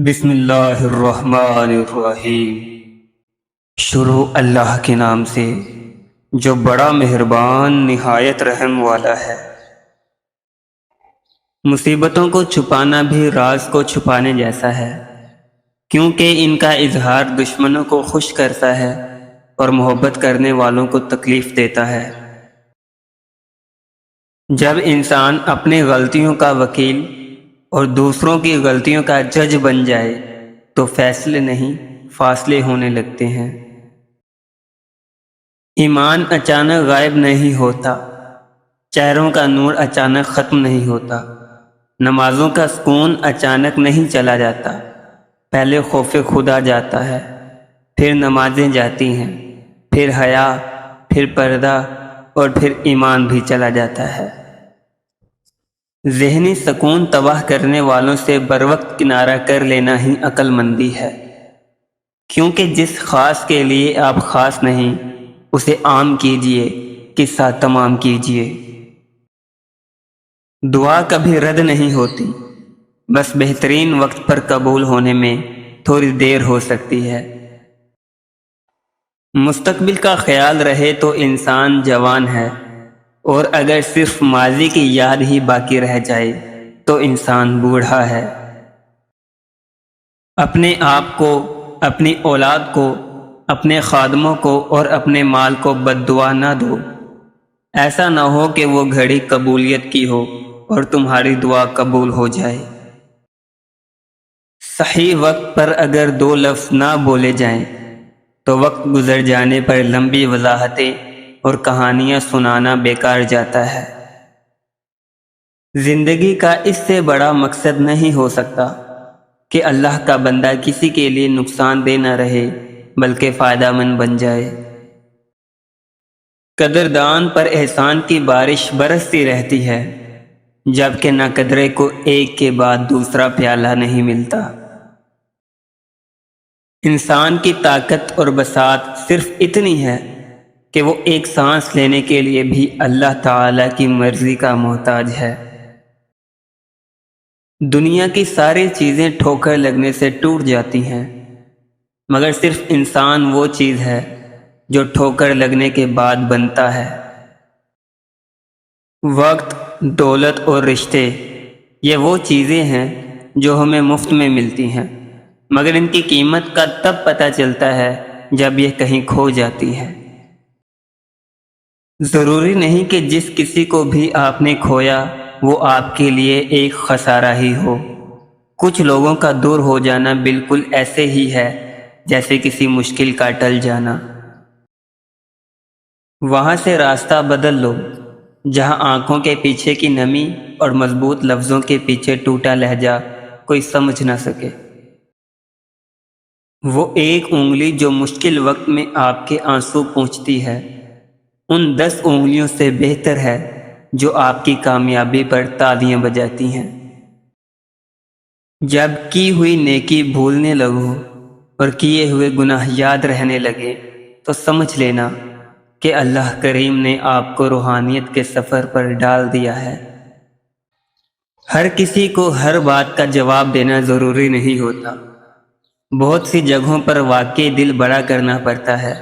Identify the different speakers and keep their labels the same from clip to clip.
Speaker 1: بسم اللہ الرحمن الرحیم۔ شروع اللہ کے نام سے جو بڑا مہربان نہایت رحم والا ہے۔ مصیبتوں کو چھپانا بھی راز کو چھپانے جیسا ہے، کیونکہ ان کا اظہار دشمنوں کو خوش کرتا ہے اور محبت کرنے والوں کو تکلیف دیتا ہے۔ جب انسان اپنی غلطیوں کا وکیل اور دوسروں کی غلطیوں کا جج بن جائے تو فیصلے نہیں فاصلے ہونے لگتے ہیں۔ ایمان اچانک غائب نہیں ہوتا، چہروں کا نور اچانک ختم نہیں ہوتا، نمازوں کا سکون اچانک نہیں چلا جاتا۔ پہلے خوف خدا جاتا ہے، پھر نمازیں جاتی ہیں، پھر حیا، پھر پردہ اور پھر ایمان بھی چلا جاتا ہے۔ ذہنی سکون تباہ کرنے والوں سے بروقت کنارہ کر لینا ہی عقل مندی ہے، کیونکہ جس خاص کے لیے آپ خاص نہیں اسے عام کیجئے، قصہ تمام کیجئے۔ دعا کبھی رد نہیں ہوتی، بس بہترین وقت پر قبول ہونے میں تھوڑی دیر ہو سکتی ہے۔ مستقبل کا خیال رہے تو انسان جوان ہے، اور اگر صرف ماضی کی یاد ہی باقی رہ جائے تو انسان بوڑھا ہے۔ اپنے آپ کو، اپنی اولاد کو، اپنے خادموں کو اور اپنے مال کو بد دعا نہ دو۔ ایسا نہ ہو کہ وہ گھڑی قبولیت کی ہو اور تمہاری دعا قبول ہو جائے۔ صحیح وقت پر اگر دو لفظ نہ بولے جائیں تو وقت گزر جانے پر لمبی وضاحتیں اور کہانیاں سنانا بیکار جاتا ہے۔ زندگی کا اس سے بڑا مقصد نہیں ہو سکتا کہ اللہ کا بندہ کسی کے لیے نقصان دہ نہ رہے بلکہ فائدہ مند بن جائے۔ قدردان پر احسان کی بارش برستی رہتی ہے، جبکہ نہ قدرے کو ایک کے بعد دوسرا پیالہ نہیں ملتا۔ انسان کی طاقت اور بساط صرف اتنی ہے کہ وہ ایک سانس لینے کے لیے بھی اللہ تعالی کی مرضی کا محتاج ہے۔ دنیا کی ساری چیزیں ٹھوکر لگنے سے ٹوٹ جاتی ہیں، مگر صرف انسان وہ چیز ہے جو ٹھوکر لگنے کے بعد بنتا ہے۔ وقت، دولت اور رشتے، یہ وہ چیزیں ہیں جو ہمیں مفت میں ملتی ہیں، مگر ان کی قیمت کا تب پتہ چلتا ہے جب یہ کہیں کھو جاتی ہے۔ ضروری نہیں کہ جس کسی کو بھی آپ نے کھویا وہ آپ کے لیے ایک خسارہ ہی ہو۔ کچھ لوگوں کا دور ہو جانا بالکل ایسے ہی ہے جیسے کسی مشکل کا ٹل جانا۔ وہاں سے راستہ بدل لو جہاں آنکھوں کے پیچھے کی نمی اور مضبوط لفظوں کے پیچھے ٹوٹا لہجہ کوئی سمجھ نہ سکے۔ وہ ایک انگلی جو مشکل وقت میں آپ کے آنسو پونچھتی ہے ان 10 انگلیوں سے بہتر ہے جو آپ کی کامیابی پر تالیاں بجاتی ہیں۔ جب کی ہوئی نیکی بھولنے لگو اور کیے ہوئے گناہ یاد رہنے لگے تو سمجھ لینا کہ اللہ کریم نے آپ کو روحانیت کے سفر پر ڈال دیا ہے۔ ہر کسی کو ہر بات کا جواب دینا ضروری نہیں ہوتا۔ بہت سی جگہوں پر واقعی دل بڑا کرنا پڑتا ہے،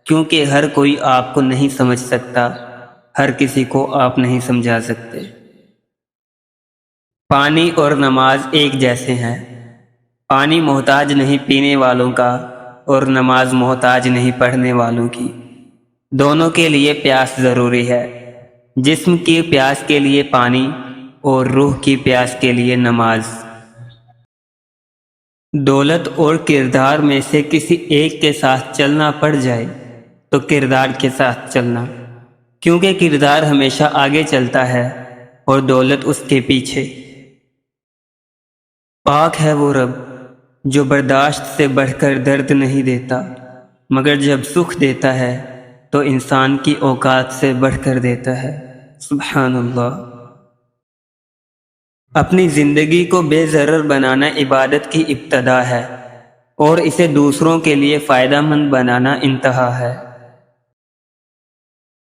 Speaker 1: کیونکہ ہر کوئی آپ کو نہیں سمجھ سکتا، ہر کسی کو آپ نہیں سمجھا سکتے۔ پانی اور نماز ایک جیسے ہیں۔ پانی محتاج نہیں پینے والوں کا اور نماز محتاج نہیں پڑھنے والوں کی۔ دونوں کے لیے پیاس ضروری ہے، جسم کی پیاس کے لیے پانی اور روح کی پیاس کے لیے نماز۔ دولت اور کردار میں سے کسی ایک کے ساتھ چلنا پڑ جائے تو کردار کے ساتھ چلنا، کیونکہ کردار ہمیشہ آگے چلتا ہے اور دولت اس کے پیچھے۔ پاک ہے وہ رب جو برداشت سے بڑھ کر درد نہیں دیتا، مگر جب سکھ دیتا ہے تو انسان کی اوقات سے بڑھ کر دیتا ہے۔ سبحان اللہ۔ اپنی زندگی کو بے ضرر بنانا عبادت کی ابتدا ہے اور اسے دوسروں کے لیے فائدہ مند بنانا انتہا ہے۔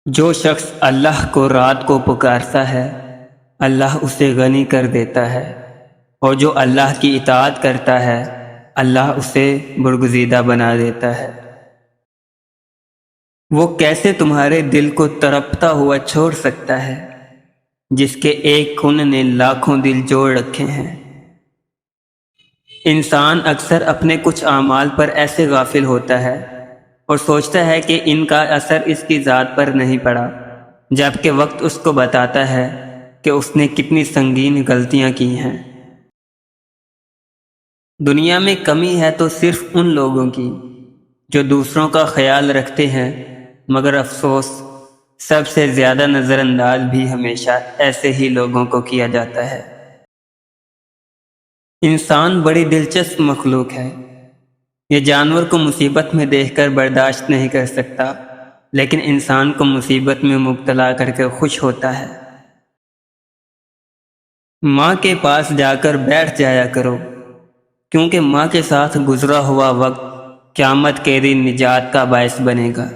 Speaker 1: جو شخص اللہ کو رات کو پکارتا ہے اللہ اسے غنی کر دیتا ہے اور جو اللہ کی اطاعت کرتا ہے اللہ اسے برگزیدہ بنا دیتا ہے۔ وہ کیسے تمہارے دل کو تڑپتا ہوا چھوڑ سکتا ہے جس کے ایک خون نے لاکھوں دل جوڑ رکھے ہیں۔ انسان اکثر اپنے کچھ اعمال پر ایسے غافل ہوتا ہے اور سوچتا ہے کہ ان کا اثر اس کی ذات پر نہیں پڑا، جبکہ وقت اس کو بتاتا ہے کہ اس نے کتنی سنگین غلطیاں کی ہیں۔ دنیا میں کمی ہے تو صرف ان لوگوں کی جو دوسروں کا خیال رکھتے ہیں، مگر افسوس سب سے زیادہ نظر انداز بھی ہمیشہ ایسے ہی لوگوں کو کیا جاتا ہے۔ انسان بڑی دلچسپ مخلوق ہے۔ یہ جانور کو مصیبت میں دیکھ کر برداشت نہیں کر سکتا، لیکن انسان کو مصیبت میں مبتلا کر کے خوش ہوتا ہے۔ ماں کے پاس جا کر بیٹھ جایا کرو، کیونکہ ماں کے ساتھ گزرا ہوا وقت قیامت کے دن نجات کا باعث بنے گا۔